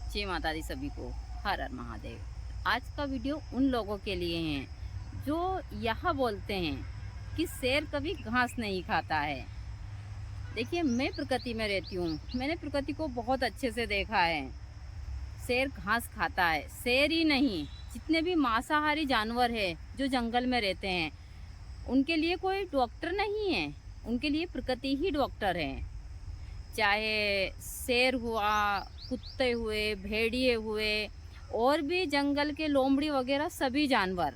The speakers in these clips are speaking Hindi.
जय माता दी सभी को। हर हर महादेव। आज का वीडियो उन लोगों के लिए है जो यह बोलते हैं कि शेर कभी घास नहीं खाता है। देखिए, मैं प्रकृति में रहती हूँ, मैंने प्रकृति को बहुत अच्छे से देखा है। शेर घास खाता है। शेर ही नहीं, जितने भी मांसाहारी जानवर है जो जंगल में रहते हैं, उनके लिए कोई डॉक्टर नहीं है, उनके लिए प्रकृति ही डॉक्टर है। चाहे शेर हुआ, कुत्ते हुए, भेड़िए हुए, और भी जंगल के लोमड़ी वगैरह सभी जानवर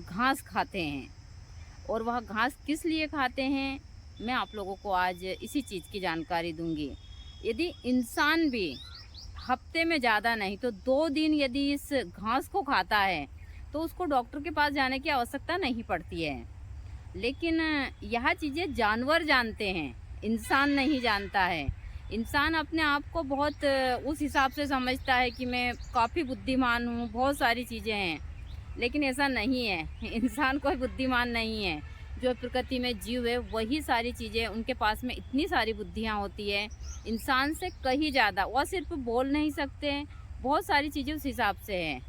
घास खाते हैं। और वह घास किस लिए खाते हैं, मैं आप लोगों को आज इसी चीज़ की जानकारी दूंगी। यदि इंसान भी हफ्ते में ज़्यादा नहीं तो 2 दिन यदि इस घास को खाता है तो उसको डॉक्टर के पास जाने की आवश्यकता नहीं पड़ती है। लेकिन यह चीज़ें जानवर जानते हैं, इंसान नहीं जानता है। इंसान अपने आप को बहुत उस हिसाब से समझता है कि मैं काफ़ी बुद्धिमान हूँ, बहुत सारी चीज़ें हैं, लेकिन ऐसा नहीं है। इंसान कोई बुद्धिमान नहीं है। जो प्रकृति में जीव है वही सारी चीज़ें, उनके पास में इतनी सारी बुद्धियाँ होती है, इंसान से कहीं ज़्यादा। वह सिर्फ बोल नहीं सकते, बहुत सारी चीज़ें उस हिसाब से हैं।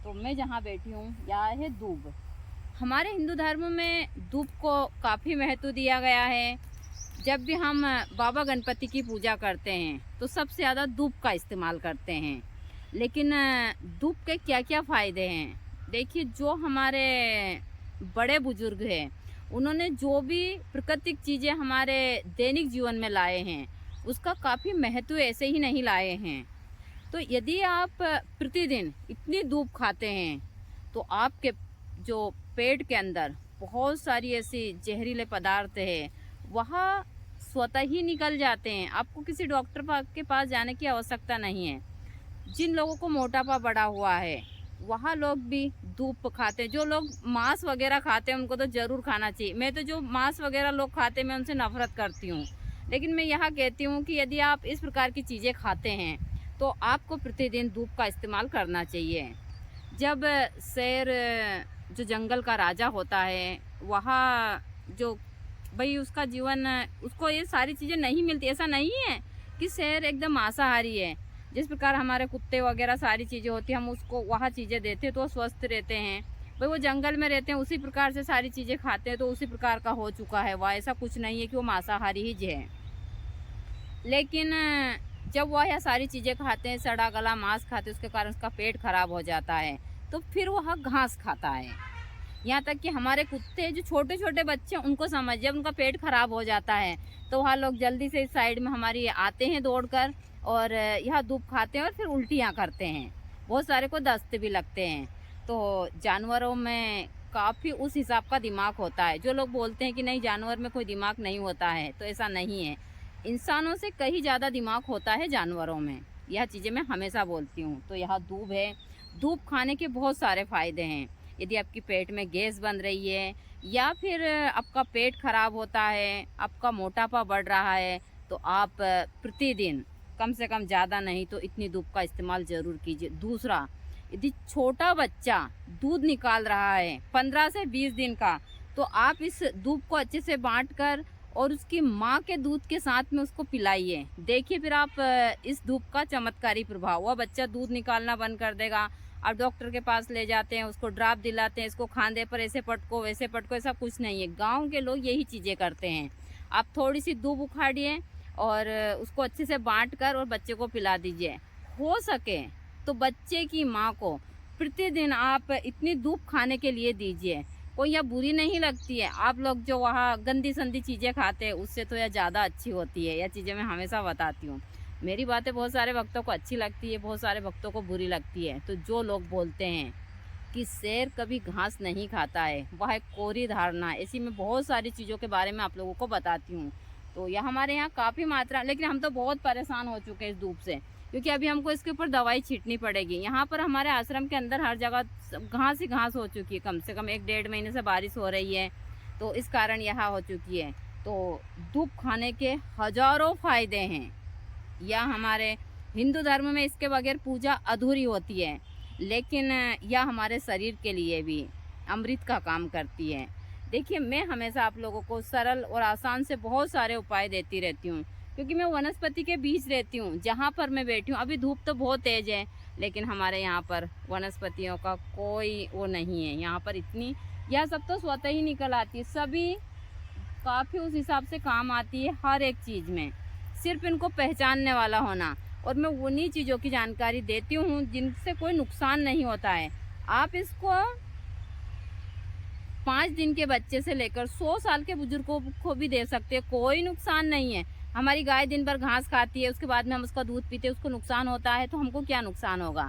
तो मैं जहाँ बैठी हूँ यहाँ है दूब। हमारे हिंदू धर्म में दूब को काफ़ी महत्व दिया गया है। जब भी हम बाबा गणपति की पूजा करते हैं तो सबसे ज़्यादा दूब का इस्तेमाल करते हैं। लेकिन दूब के क्या क्या फ़ायदे हैं, देखिए, जो हमारे बड़े बुजुर्ग हैं उन्होंने जो भी प्राकृतिक चीज़ें हमारे दैनिक जीवन में लाए हैं उसका काफ़ी महत्व ऐसे ही नहीं लाए हैं। तो यदि आप प्रतिदिन इतनी दूब खाते हैं तो आपके जो पेट के अंदर बहुत सारी ऐसी जहरीले पदार्थ है वह स्वतः ही निकल जाते हैं। आपको किसी डॉक्टर के पास जाने की आवश्यकता नहीं है। जिन लोगों को मोटापा बढ़ा हुआ है वह लोग भी दूब खाते हैं। जो लोग मांस वगैरह खाते हैं उनको तो ज़रूर खाना चाहिए। मैं तो जो मांस वगैरह लोग खाते हैं मैं उनसे नफरत करती हूँ। लेकिन मैं यह कहती हूँ कि यदि आप इस प्रकार की चीज़ें खाते हैं तो आपको प्रतिदिन दूब का इस्तेमाल करना चाहिए। जब शेर जो जंगल का राजा होता है वहाँ जो भाई उसका जीवन, उसको ये सारी चीज़ें नहीं मिलती। ऐसा नहीं है कि शेर एकदम मांसाहारी है। जिस प्रकार हमारे कुत्ते वगैरह सारी चीज़ें होती हैं हम उसको वहाँ चीज़ें देते हैं तो वो स्वस्थ रहते हैं। भाई वो जंगल में रहते हैं, उसी प्रकार से सारी चीज़ें खाते हैं तो उसी प्रकार का हो चुका है वह। ऐसा कुछ नहीं है कि वो मांसाहारी ही है। लेकिन जब वह यह सारी चीज़ें खाते हैं, सड़ा गला मांस खाते हैं, उसके कारण उसका पेट खराब हो जाता है तो फिर वह घास खाता है। यहाँ तक कि हमारे कुत्ते जो छोटे छोटे बच्चे उनको समझ, जब उनका पेट खराब हो जाता है तो वह लोग जल्दी से इस साइड में हमारी आते हैं दौड़कर और यह दूब खाते हैं और फिर उल्टियाँ करते हैं। बहुत सारे को दस्त भी लगते हैं। तो जानवरों में काफ़ी उस हिसाब का दिमाग होता है। जो लोग बोलते हैं कि नहीं जानवर में कोई दिमाग नहीं होता है, तो ऐसा नहीं है। इंसानों से कहीं ज़्यादा दिमाग होता है जानवरों में। यह चीज़ें मैं हमेशा बोलती हूँ। तो यह दूब है। दूब खाने के बहुत सारे फ़ायदे हैं। यदि आपकी पेट में गैस बन रही है या फिर आपका पेट खराब होता है, आपका मोटापा बढ़ रहा है, तो आप प्रतिदिन कम से कम ज़्यादा नहीं तो इतनी दूब का इस्तेमाल ज़रूर कीजिए। दूसरा, यदि छोटा बच्चा दूध निकाल रहा है 15 से 20 दिन का, तो आप इस दूब को अच्छे से बांट कर और उसकी माँ के दूध के साथ में उसको पिलाइए। देखिए फिर आप इस दूब का चमत्कारी प्रभाव। वह बच्चा दूध निकालना बंद कर देगा। आप डॉक्टर के पास ले जाते हैं, उसको ड्राप दिलाते हैं, इसको खांधे पर ऐसे पटको वैसे पटको, ऐसा कुछ नहीं है। गांव के लोग यही चीज़ें करते हैं। आप थोड़ी सी दूब उखाड़िए और उसको अच्छे से बांट कर और बच्चे को पिला दीजिए। हो सके तो बच्चे की माँ को प्रतिदिन आप इतनी दूब खाने के लिए दीजिए। कोई यह बुरी नहीं लगती है। आप लोग जो वहाँ गंदी संदी चीज़ें खाते हैं उससे तो यह ज़्यादा अच्छी होती है। यह चीज़ें मैं हमेशा बताती हूँ। मेरी बातें बहुत सारे भक्तों को अच्छी लगती है, बहुत सारे भक्तों को बुरी लगती है। तो जो लोग बोलते हैं कि शेर कभी घास नहीं खाता है वह एक कोरी धारणा। ऐसी मैं बहुत सारी चीज़ों के बारे में आप लोगों को बताती हूँ। तो यह हमारे यहाँ काफ़ी मात्रा, लेकिन हम तो बहुत परेशान हो चुके हैं इस धूप से, क्योंकि अभी हमको इसके ऊपर दवाई छीटनी पड़ेगी। यहाँ पर हमारे आश्रम के अंदर हर जगह घास ही घास हो चुकी है। कम से कम 1-1.5 महीने से बारिश हो रही है तो इस कारण यह हो चुकी है। तो दूब खाने के हजारों फायदे हैं। या हमारे हिंदू धर्म में इसके बगैर पूजा अधूरी होती है। लेकिन यह हमारे शरीर के लिए भी अमृत का काम करती है। देखिए, मैं हमेशा आप लोगों को सरल और आसान से बहुत सारे उपाय देती रहती हूँ। क्योंकि मैं वनस्पति के बीच रहती हूँ जहाँ पर मैं बैठी हूँ। अभी धूप तो बहुत तेज़ है, लेकिन हमारे यहाँ पर वनस्पतियों का कोई वो नहीं है। यहाँ पर इतनी, यह सब तो स्वतः ही निकल आती है, सभी काफ़ी उस हिसाब से काम आती है हर एक चीज़ में। सिर्फ इनको पहचानने वाला होना, और मैं उन्हीं चीज़ों की जानकारी देती हूँ जिनसे कोई नुकसान नहीं होता है। आप इसको 5 दिन के बच्चे से लेकर 100 साल के बुजुर्गों को भी दे सकते हैं, कोई नुकसान नहीं है। हमारी गाय दिन भर घास खाती है, उसके बाद में हम उसका दूध पीते हैं, उसको नुकसान होता है तो हमको क्या नुकसान होगा?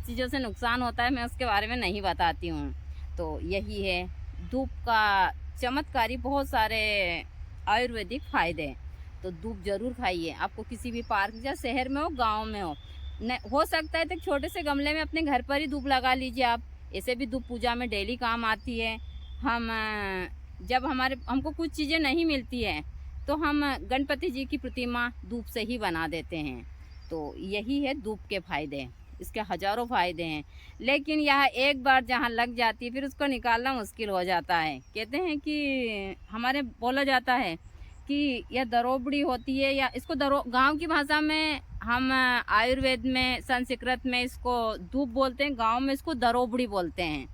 चीज़ों से नुकसान होता है, मैं उसके बारे में नहीं बताती हूँ। तो यही है, धूप का चमत्कारी बहुत सारे आयुर्वेदिक फ़ायदे हैं। तो धूप ज़रूर खाइए, आपको किसी भी पार्क या शहर में हो, गाँव में हो, न हो सकता है तो एक छोटे से गमले में अपने घर पर ही धूप लगा लीजिए आप। ऐसे भी धूप पूजा में डेली काम आती है। हम जब हमको कुछ चीज़ें नहीं मिलती है तो हम गणपति जी की प्रतिमा धूप से ही बना देते हैं। तो यही है धूप के फ़ायदे, इसके हज़ारों फ़ायदे हैं, लेकिन यह एक बार जहाँ लग जाती है फिर उसको निकालना मुश्किल हो जाता है। कहते हैं कि हमारे बोला जाता है कि यह दरोबड़ी होती है, या इसको गाँव की भाषा में हम आयुर्वेद में, संस्कृत में इसको धूप बोलते हैं, गाँव में इसको दरोबड़ी बोलते हैं।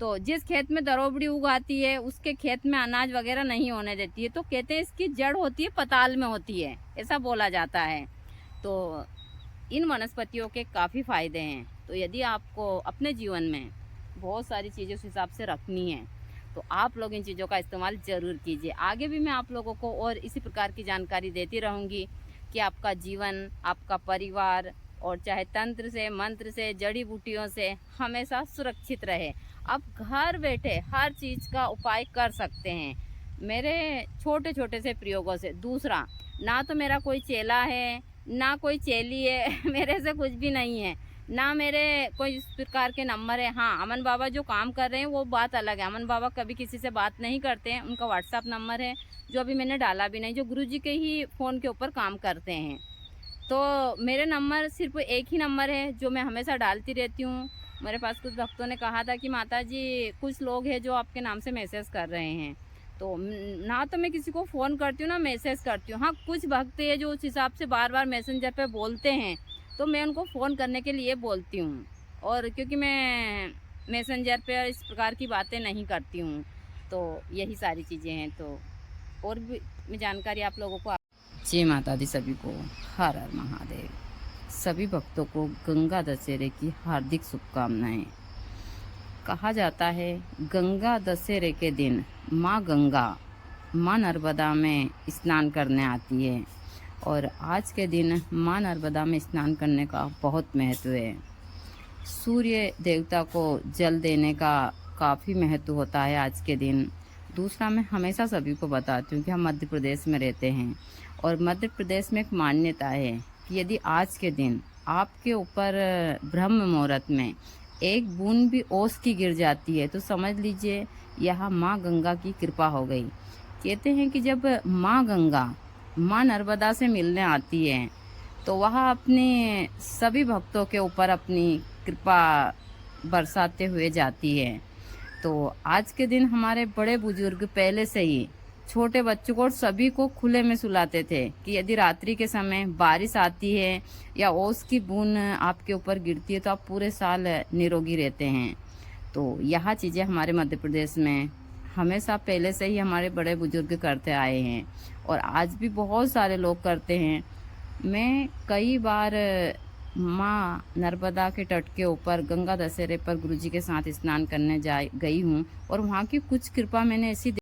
तो जिस खेत में दरोबड़ी उगाती है उसके खेत में अनाज वगैरह नहीं होने देती है, तो कहते हैं इसकी जड़ होती है पताल में होती है, ऐसा बोला जाता है। तो इन वनस्पतियों के काफ़ी फ़ायदे हैं। तो यदि आपको अपने जीवन में बहुत सारी चीज़ें उस हिसाब से रखनी है तो आप लोग इन चीज़ों का इस्तेमाल ज़रूर कीजिए। आगे भी मैं आप लोगों को और इसी प्रकार की जानकारी देती रहूँगी कि आपका जीवन, आपका परिवार, और चाहे तंत्र से, मंत्र से, जड़ी बूटियों से हमेशा सुरक्षित रहे। आप घर बैठे हर चीज़ का उपाय कर सकते हैं मेरे छोटे छोटे से प्रयोगों से। दूसरा, ना तो मेरा कोई चेला है, ना कोई चेली है मेरे से कुछ भी नहीं है, ना मेरे कोई इस प्रकार के नंबर है। हाँ, अमन बाबा जो काम कर रहे हैं वो बात अलग है। अमन बाबा कभी किसी से बात नहीं करते हैं, उनका व्हाट्सएप नंबर है जो अभी मैंने डाला भी नहीं, जो गुरुजी के ही फ़ोन के ऊपर काम करते हैं। तो मेरे नंबर सिर्फ एक ही नंबर है जो मैं हमेशा डालती रहती हूँ। मेरे पास कुछ भक्तों ने कहा था कि माता जी कुछ लोग हैं जो आपके नाम से मैसेज कर रहे हैं, तो ना तो मैं किसी को फ़ोन करती हूँ ना मैसेज करती हूँ। हाँ, कुछ भक्त हैं जो उस हिसाब से बार बार मैसेंजर पे बोलते हैं, तो मैं उनको फ़ोन करने के लिए बोलती हूँ, और क्योंकि मैं मैसेंजर पे इस प्रकार की बातें नहीं करती हूँ। तो यही सारी चीज़ें हैं। तो और भी मैं जानकारी आप लोगों को। जय माता दी सभी को, हर हर महादेव। सभी भक्तों को गंगा दशहरे की हार्दिक शुभकामनाएं। कहा जाता है गंगा दशहरे के दिन माँ गंगा, माँ नर्मदा में स्नान करने आती है, और आज के दिन माँ नर्मदा में स्नान करने का बहुत महत्व है। सूर्य देवता को जल देने का काफ़ी महत्व होता है आज के दिन। दूसरा, मैं हमेशा सभी को बताती हूँ कि हम मध्य प्रदेश में रहते हैं, और मध्य प्रदेश में एक मान्यता है कि यदि आज के दिन आपके ऊपर ब्रह्म मुहूर्त में एक बूंद भी ओस की गिर जाती है तो समझ लीजिए यह माँ गंगा की कृपा हो गई। कहते हैं कि जब माँ गंगा माँ नर्मदा से मिलने आती है तो वह अपने सभी भक्तों के ऊपर अपनी कृपा बरसाते हुए जाती है। तो आज के दिन हमारे बड़े बुजुर्ग पहले से ही छोटे बच्चों को और सभी को खुले में सुलाते थे कि यदि रात्रि के समय बारिश आती है या ओस की बूंद आपके ऊपर गिरती है तो आप पूरे साल निरोगी रहते हैं। तो यह चीज़ें हमारे मध्य प्रदेश में हमेशा पहले से ही हमारे बड़े बुजुर्ग करते आए हैं, और आज भी बहुत सारे लोग करते हैं। मैं कई बार माँ नर्मदा के तट के ऊपर गंगा दशहरे पर गुरुजी के साथ स्नान करने गई हूँ, और वहाँ की कुछ कृपा मैंने ऐसी